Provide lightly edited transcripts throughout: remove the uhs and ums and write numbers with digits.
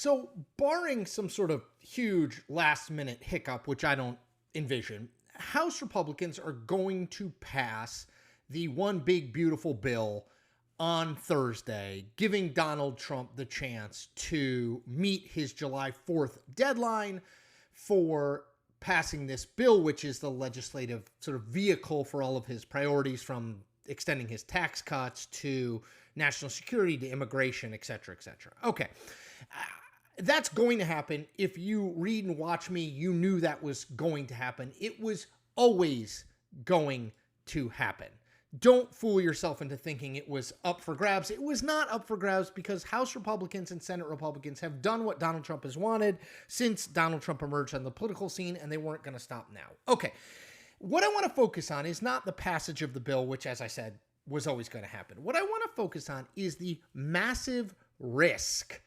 So, barring some sort of huge last-minute hiccup, which I don't envision, House Republicans are going to pass the one big beautiful bill on Thursday, giving Donald Trump the chance to meet his July 4th deadline for passing this bill, which is the legislative sort of vehicle for all of his priorities, from extending his tax cuts to national security to immigration, et cetera, et cetera. Okay. That's going to happen. If you read and watch me, you knew that was going to happen. It was always going to happen. Don't fool yourself into thinking it was up for grabs. It was not up for grabs because House Republicans and Senate Republicans have done what Donald Trump has wanted since Donald Trump emerged on the political scene, and they weren't going to stop now. Okay, what I want to focus on is not the passage of the bill, which, as I said, was always going to happen. What I want to focus on is the massive risk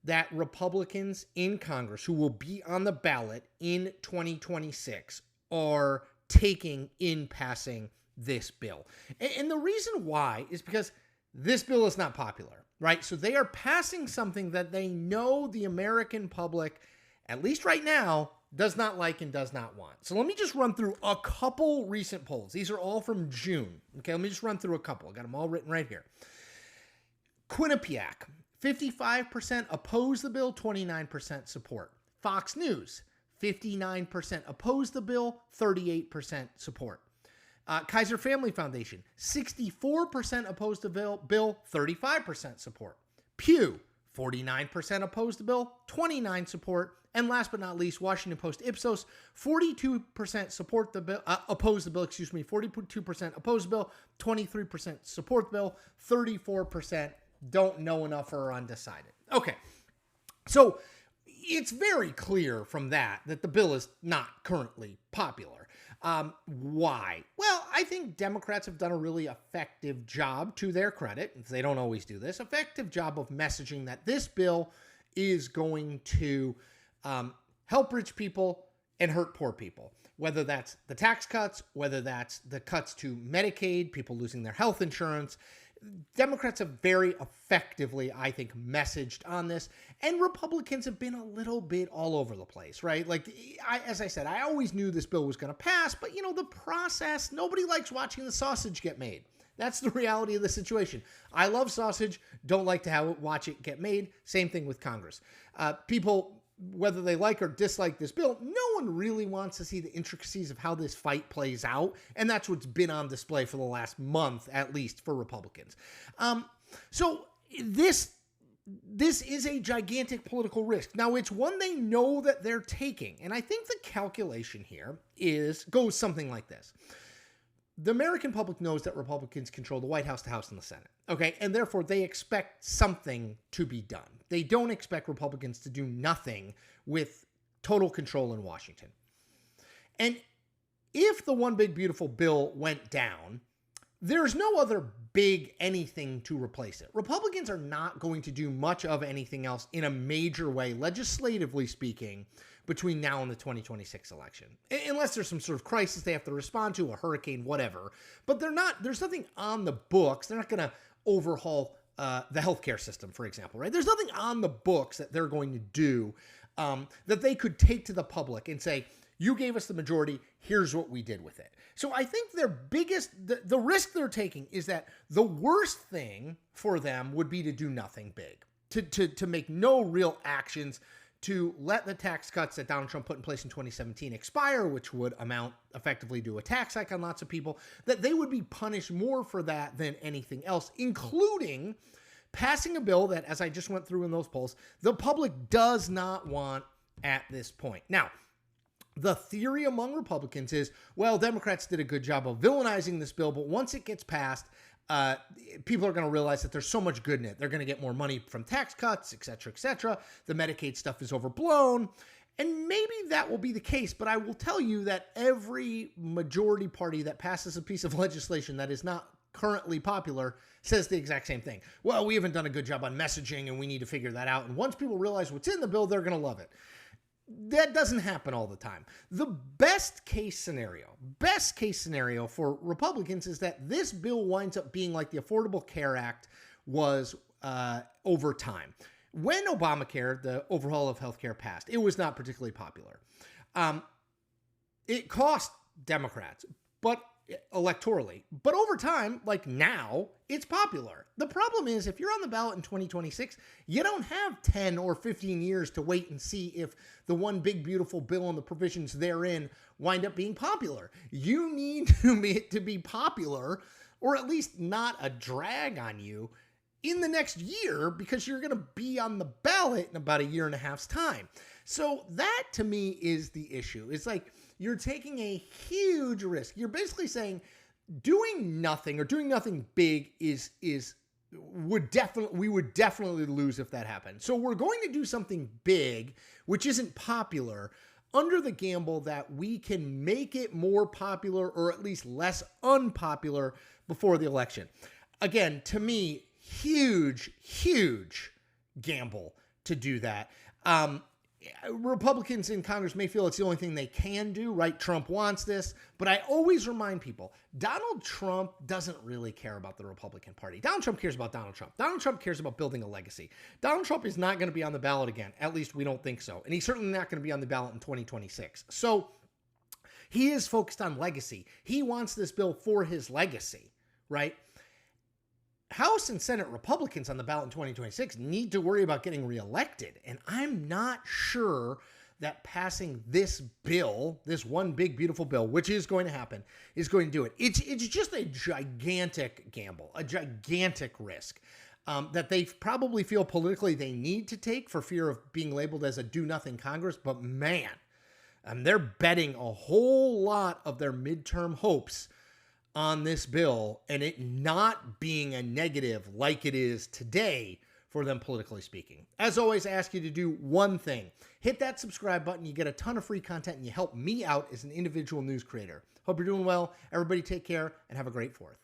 that Republicans in Congress who will be on the ballot in 2026 are taking in passing this bill. And the reason why is because this bill is not popular, right? So they are passing something that they know the American public, at least right now, does not like and does not want. So let me just run through a couple recent polls. These are all from June. Okay, let me just run through a couple. I got them all written right here. Quinnipiac, 55% oppose the bill, 29% support. Fox News, 59% oppose the bill, 38% support. Kaiser Family Foundation, 64% opposed the bill, 35% support. Pew, 49% opposed the bill, 29% support. And last but not least, Washington Post Ipsos, 42% support the bill, oppose the bill, 42% oppose the bill, 23% support the bill, 34% don't know enough or are undecided. Okay, so it's very clear from that the bill is not currently popular. Why? Well, I think Democrats have done a really effective job, to their credit, they don't always do this, effective job of messaging that this bill is going to help rich people and hurt poor people. Whether that's the tax cuts, whether that's the cuts to Medicaid, people losing their health insurance, Democrats have very effectively, I think, messaged on this, and Republicans have been a little bit all over the place, right? Like, as I said, I always knew this bill was going to pass, but, the process, nobody likes watching the sausage get made. That's the reality of the situation. I love sausage, don't like to watch it get made. Same thing with Congress. People, whether they like or dislike this bill, no one really wants to see the intricacies of how this fight plays out. And that's what's been on display for the last month, at least for Republicans. So this is a gigantic political risk. Now, it's one they know that they're taking. And I think the calculation here goes something like this. The American public knows that Republicans control the White House, the House, and the Senate. Okay, and therefore they expect something to be done. They don't expect Republicans to do nothing with total control in Washington. And if the one big beautiful bill went down, there's no other big anything to replace it. Republicans are not going to do much of anything else in a major way, legislatively speaking, between now and the 2026 election. Unless there's some sort of crisis they have to respond to, a hurricane, whatever. But there's nothing on the books. They're not going to overhaul the healthcare system, for example, right? There's nothing on the books that they're going to do that they could take to the public and say, you gave us the majority, here's what we did with it. So I think their biggest, the risk they're taking is that the worst thing for them would be to do nothing big, to make no real actions, to let the tax cuts that Donald Trump put in place in 2017 expire, which would amount effectively to a tax hike on lots of people, that they would be punished more for that than anything else, including passing a bill that, as I just went through in those polls, the public does not want at this point. Now, the theory among Republicans is, well, Democrats did a good job of villainizing this bill, but once it gets passed, people are going to realize that there's so much good in it. They're going to get more money from tax cuts, et cetera, et cetera. The Medicaid stuff is overblown. And maybe that will be the case, but I will tell you that every majority party that passes a piece of legislation that is not currently popular says the exact same thing. Well, we haven't done a good job on messaging and we need to figure that out. And once people realize what's in the bill, they're going to love it. That doesn't happen all the time. The best case scenario for Republicans is that this bill winds up being like the Affordable Care Act was over time, when Obamacare, the overhaul of healthcare, passed, it was not particularly popular. It cost Democrats, but electorally. But over time, like now, it's popular. The problem is, if you're on the ballot in 2026, you don't have 10 or 15 years to wait and see if the one big beautiful bill and the provisions therein wind up being popular. You need it to be popular, or at least not a drag on you, in the next year, because you're going to be on the ballot in about a year and a half's time. So that, to me, is the issue. It's like you're taking a huge risk. You're basically saying doing nothing or doing nothing big we would definitely lose if that happened. So we're going to do something big, which isn't popular, under the gamble that we can make it more popular or at least less unpopular before the election. Again, to me, huge gamble to do that. Republicans in Congress may feel it's the only thing they can do, right? Trump wants this, but I always remind people, Donald Trump doesn't really care about the Republican Party. Donald Trump cares about Donald Trump. Donald Trump cares about building a legacy. Donald Trump is not going to be on the ballot again. At least we don't think so. And he's certainly not going to be on the ballot in 2026. So he is focused on legacy. He wants this bill for his legacy, right? House and Senate Republicans on the ballot in 2026 need to worry about getting reelected. And I'm not sure that passing this bill, this one big, beautiful bill, which is going to happen, is going to do it. It's just a gigantic gamble, a gigantic risk that they probably feel politically they need to take for fear of being labeled as a do-nothing Congress. But man, they're betting a whole lot of their midterm hopes on this bill and it not being a negative like it is today for them, politically speaking. As always, I ask you to do one thing. Hit that subscribe button. You get a ton of free content and you help me out as an individual news creator. Hope you're doing well. Everybody take care and have a great 4th.